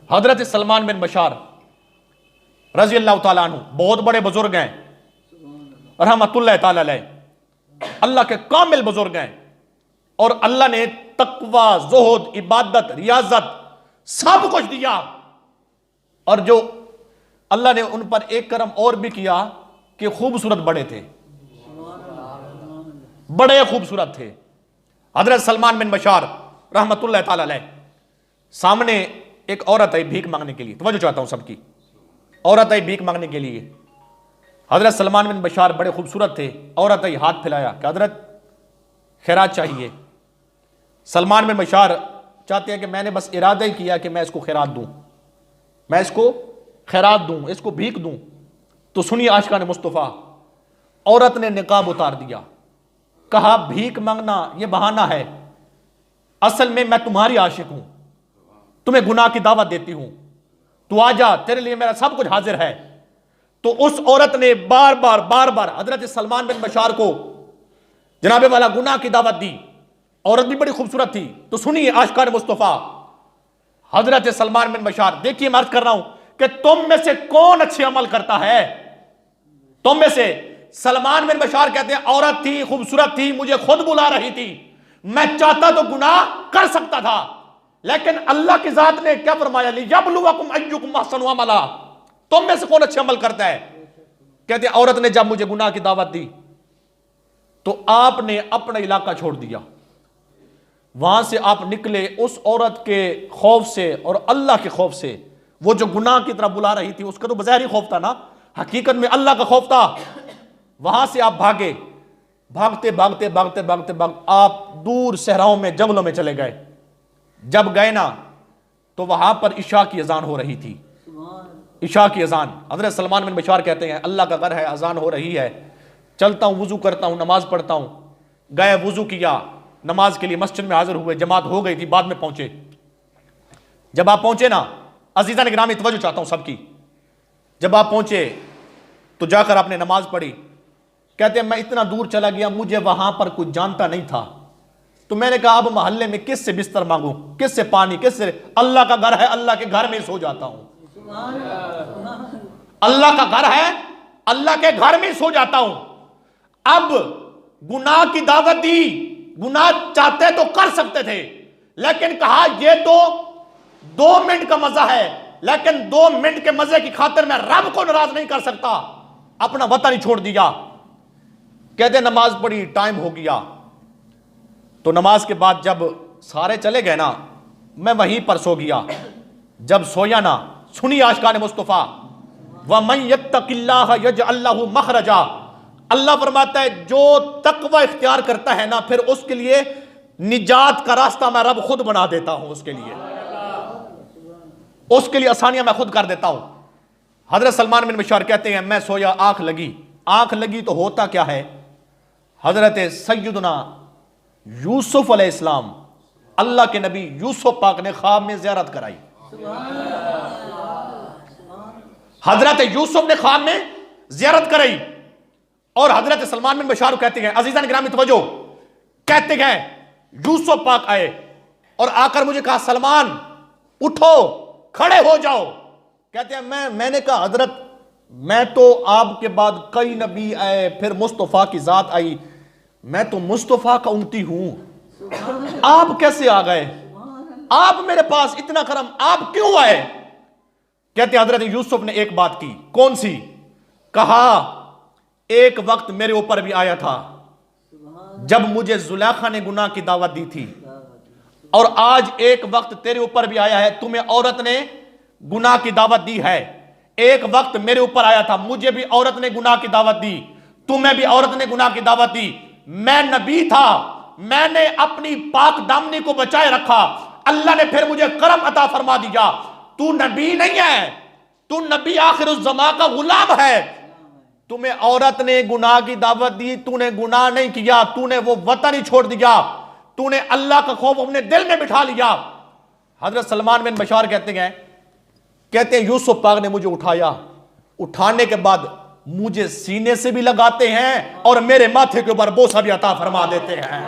حضرت سلمان بن بشار رضی اللہ تعالیٰ عنہ بہت بڑے بزرگ ہیں رحمت اللہ تعالیٰ علیہ، اللہ کے کامل بزرگ ہیں، اور اللہ نے تقوی، زہد، عبادت، ریاضت سب کچھ دیا، اور جو اللہ نے ان پر ایک کرم اور بھی کیا کہ خوبصورت بڑے تھے، بڑے خوبصورت تھے۔ حضرت سلمان بن بشار رحمت اللہ تعالیٰ علیہ سامنے ایک عورت آئی بھیک مانگنے کے لیے، توجہ چاہتا ہوں سب کی، عورت آئی بھیک مانگنے کے لیے۔ حضرت سلمان بن بشار بڑے خوبصورت تھے، عورت آئی ہاتھ پھیلایا کہ حضرت خیرات چاہیے۔ سلمان بن بشار چاہتے ہیں کہ میں نے بس ارادہ ہی کیا کہ میں اس کو خیرات دوں، میں اس کو خیرات دوں، اس کو بھیک دوں۔ تو سنیے عاشقان مصطفیٰ، عورت نے نقاب اتار دیا، کہا بھیک مانگنا یہ بہانہ ہے، اصل میں تمہاری عاشق ہوں، تمہیں گناہ کی دعوت دیتی ہوں، تو آ جا، تیرے لیے میرا سب کچھ حاضر ہے۔ تو اس عورت نے بار بار حضرت سلمان بن بشار کو جناب والا گناہ کی دعوت دی، عورت بھی بڑی خوبصورت تھی۔ تو سنیے عاشقان مصطفیٰ، حضرت سلمان بن بشار، دیکھیے میں عرض کر رہا ہوں کہ تم میں سے کون اچھے عمل کرتا ہے، تم میں سے؟ سلمان بن بشار کہتے ہیں عورت تھی، خوبصورت تھی، مجھے خود بلا رہی تھی، میں چاہتا تو گناہ کر سکتا تھا، لیکن اللہ کی ذات نے کیا فرمایا، لِيَبْلُوَكُمْ أَيُّكُمْ أَحْسَنُ عَمَلًا، تم میں سے کون اچھے عمل کرتا ہے؟ کہتے ہیں عورت نے جب مجھے گناہ کی دعوت دی تو آپ نے اپنا علاقہ چھوڑ دیا، وہاں سے آپ نکلے اس عورت کے خوف سے اور اللہ کے خوف سے۔ وہ جو گناہ کی طرف بلا رہی تھی اس کا تو بظاہری خوف تھا نا، حقیقت میں اللہ کا خوف تھا۔ وہاں سے آپ بھاگے، بھاگتے آپ دور صحراؤں میں، جنگلوں میں چلے گئے۔ جب گئے نا تو وہاں پر عشاء کی اذان ہو رہی تھی، عشاء کی اذان۔ حضرت سلمان بن بشار کہتے ہیں اللہ کا گھر ہے، اذان ہو رہی ہے، چلتا ہوں، وضو کرتا ہوں، نماز پڑھتا ہوں۔ گئے، وضو کیا، نماز کے لیے مسجد میں حاضر ہوئے، جماعت ہو گئی تھی، بعد میں پہنچے۔ جب آپ پہنچے نا، عزیزان گرامی توجہ چاہتا ہوں سب کی، جب آپ پہنچے تو جا کر آپ نے نماز پڑھی۔ کہتے ہیں میں اتنا دور چلا گیا، مجھے وہاں پر کوئی جانتا نہیں تھا، تو میں نے کہا اب محلے میں کس سے بستر مانگوں، کس سے پانی، کس سے؟ اللہ کا گھر ہے، اللہ کے گھر میں سو جاتا ہوں، اللہ کا گھر ہے، اللہ کے گھر میں سو جاتا ہوں۔ اب گناہ کی دعوت دی، گناہ چاہتے تو کر سکتے تھے، لیکن کہا یہ تو 2 منٹ کا مزہ ہے، لیکن 2 منٹ کے مزے کی خاطر میں رب کو ناراض نہیں کر سکتا، اپنا وطن ہی چھوڑ دیا۔ کہتے نماز پڑھی، ٹائم ہو گیا، تو نماز کے بعد جب سارے چلے گئے نا، میں وہیں پر سو گیا۔ جب سویا نا، سنی عاشقان مصطفیٰ، وَمَن يَتَّقِ اللَّهَ يَجْعَل لَّهُ مَخْرَجًا، اللہ فرماتا ہے جو تقوی اختیار کرتا ہے نا، پھر اس کے لیے نجات کا راستہ میں رب خود بنا دیتا ہوں، اس کے لیے آسانیاں میں خود کر دیتا ہوں۔ حضرت سلمان بن بشار کہتے ہیں میں سویا، آنکھ لگی تو ہوتا کیا ہے، حضرت سیدنا یوسف علیہ السلام، اللہ کے نبی یوسف پاک نے خواب میں زیارت کرائی۔ حضرت یوسف نے خواب میں زیارت کرائی، اور حضرت سلمان بن بشار کہتے ہیں، عزیزان گرامی توجہ، کہتے ہیں یوسف پاک آئے اور آ کر مجھے کہا سلمان اٹھو، کھڑے ہو جاؤ۔ کہتے ہیں میں نے کہا حضرت میں تو آپ کے بعد کئی نبی آئے، پھر مصطفیٰ کی ذات آئی، میں تو مصطفیٰ کا امتی ہوں، آپ کیسے آ گئے، آپ میرے پاس اتنا کرم، آپ کیوں آئے؟ کہتے ہیں حضرت یوسف نے ایک بات کی، کون سی؟ کہا ایک وقت میرے اوپر بھی آیا تھا جب مجھے زلیخا نے گناہ کی دعوت دی تھی، اور آج ایک وقت تیرے اوپر بھی آیا ہے، تمہیں عورت نے گناہ کی دعوت دی ہے۔ ایک وقت میرے اوپر آیا تھا، مجھے بھی عورت نے گناہ کی دعوت دی، تمہیں بھی عورت نے گناہ کی دعوت دی، میں نبی تھا، میں نے اپنی پاک دامنی کو بچائے رکھا، اللہ نے پھر مجھے کرم عطا فرما دیا۔ تو نبی نہیں ہے، تو نبی آخر الزمان کا غلام ہے، تمہیں عورت نے گناہ کی دعوت دی، تو نے گناہ نہیں کیا، تو نے وہ وطن ہی چھوڑ دیا، تو نے اللہ کا خوف اپنے دل میں بٹھا لیا۔ حضرت سلمان بن بشار کہتے ہیں یوسف پاک نے مجھے اٹھایا، اٹھانے کے بعد مجھے سینے سے بھی لگاتے ہیں اور میرے ماتھے کے اوپر بوسہ بھی عطا فرما دیتے ہیں۔